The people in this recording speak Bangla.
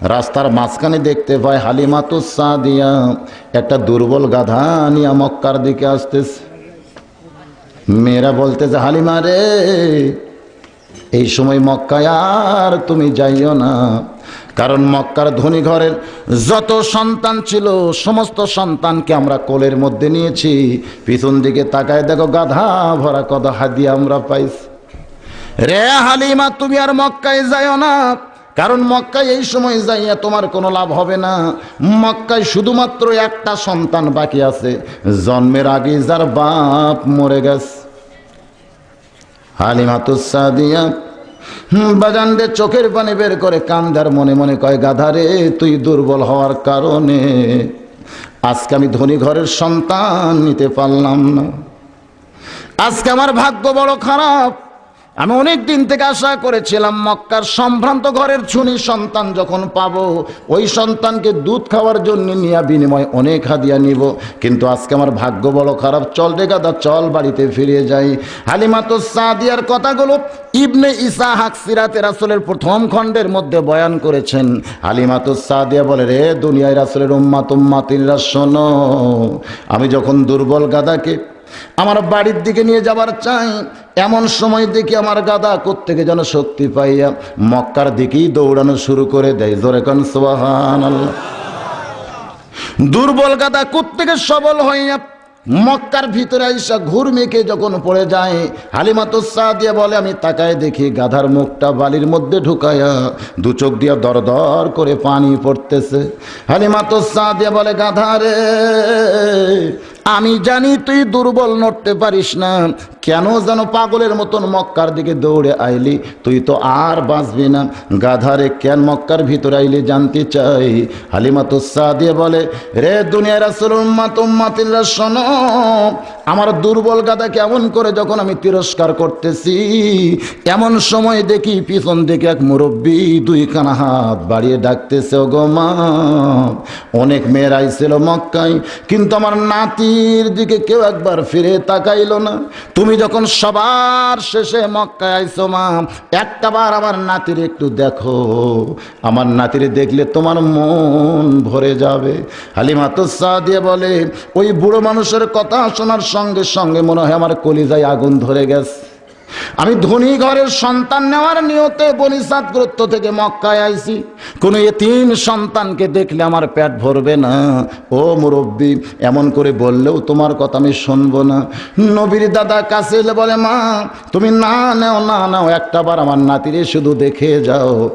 রাস্তার মাঝখানে দেখতে পায় হালিমাতুস সাদিয়া একটা দুর্বল গাধা নিয়ে মক্কার দিকে আসতেছে। মেয়েরা বলতেছে, হালিমা রে, এই সময় মক্কায় আর তুমি যাইও না, কারণ মক্কার ধনী ঘরের যত সন্তান ছিল সমস্ত সন্তানকে আমরা কোলের মধ্যে নিয়েছি। পিছন দিকে তাকায় দেখো গাধা ভরা কত হাদিয়া আমরা পাইছি। রে হালিমা, তুমি আর মক্কায় যাইও না, কারণ মক্কায় এই সময় যাইয়া তোমার কোনো লাভ হবে না। মক্কায় শুধুমাত্র একটা সন্তান বাকি আছে, জন্মের আগে যার বাপ মরে গেছে। হালিমাতুস সাদিয়া বাজানদের চোখের পানি বের করে কান্দার মনে মনে কয়, গাধারে, তুই দুর্বল হওয়ার কারণে আজকে আমি ধনী ঘরের সন্তান নিতে পারলাম না। আজকে আমার ভাগ্য বড় খারাপ। আমি অনেক দিন থেকে আশা করেছিলাম মক্কার সম্ভ্রান্ত ঘরের ছুনি সন্তান যখন পাবো, ওই সন্তানকে দুধ খাওয়ার জন্য নিয়ে বিনিময় অনেক হাদিয়া নিব, কিন্তু আজকে আমার ভাগ্য বড় খারাপ। চল রে গাদা, চল বাড়িতে ফিরে যাই। হালিমাতুস সাদিয়ার কথাগুলো ইবনে ইসহাক সিরাতে রাসূলের প্রথম খণ্ডের মধ্যে বয়ান করেছেন। হালিমাতুস সাদিয়া বলে, রে দুনিয়ায় রাসূলের উম্মাতিরা শোনো, আমি যখন দুর্বল গাদাকে আমার বাড়ির দিকে নিয়ে যাবার চাই, এমন সময় দেখি আমার গাদা কোত্থেকে যেন শক্তি পাইয়া মক্কার দিকেই দৌড়ানো শুরু করে দেয়। জোরে কান সুবহানাল্লাহ। দুর্বল গাদা কোত্থেকে সবল হইয়া মক্কার ভিতরে আইসা ঘুর মেখে যখন পড়ে যায়, হালিমাতুস সাদিয়া বলে, আমি তাকায় দেখি গাধার মুখটা বালির মধ্যে ঢুকায়া দু চোখ দিয়া দর দর করে পানি পড়তেছে। হালিমাতুস সাদিয়া বলে, গাধারে, আমি জানি তুই দুর্বল, নড়তে পারিস না, কেন যেন পাগলের মতন মক্কার দিকে দৌড়ে আইলি, তুই তো আর বাঁচবি না। গাধারে, কেন মক্কার ভিতরে আইলি জানতে চাই। হালিমাতুস সাদিয়া বলে, রে দুনিয়ার রাসূল উম্মাতিরা শোনো, আমার দুর্বল গাধা কেমন করে যখন আমি তিরস্কার করতেছি, এমন সময় দেখি পিছন থেকে এক মুরব্বী দুই কানা হাত বাড়িয়ে ডাকতেছে, ও গো মা। অনেক মেয়েরা আইছিল মক্কায়, কিন্তু আমার নাতির দিকে কেউ একবার ফিরে তাকাইল না। তুমি যখন সবার শেষে মক্কায় আইছো মা, একটাবার আমার নাতির একটু দেখো, আমার নাতির দেখলে তোমার মন ভরে যাবে। হালিমাতুস সাদিয়া বলে, ওই বুড়ো মানুষের কথা শোনার সঙ্গে সঙ্গে মনে হয় আমার কলিজায় আগুন ধরে গেছে। আমি ধনী ঘরের সন্তান নেওয়ার নিয়তে বনি সাদ গোত্র থেকে মক্কায় আইছি, কোনো এতিম সন্তানকে দেখলে আমার পেট ভরবে না। ও মুরব্বী, এমন করে বললেও তোমার কথা আমি শুনবো না। নবীর দাদা কাছে এলে বলে, মা তুমি না নাও, একটাবার আমার নাতিরে শুধু দেখে যাও।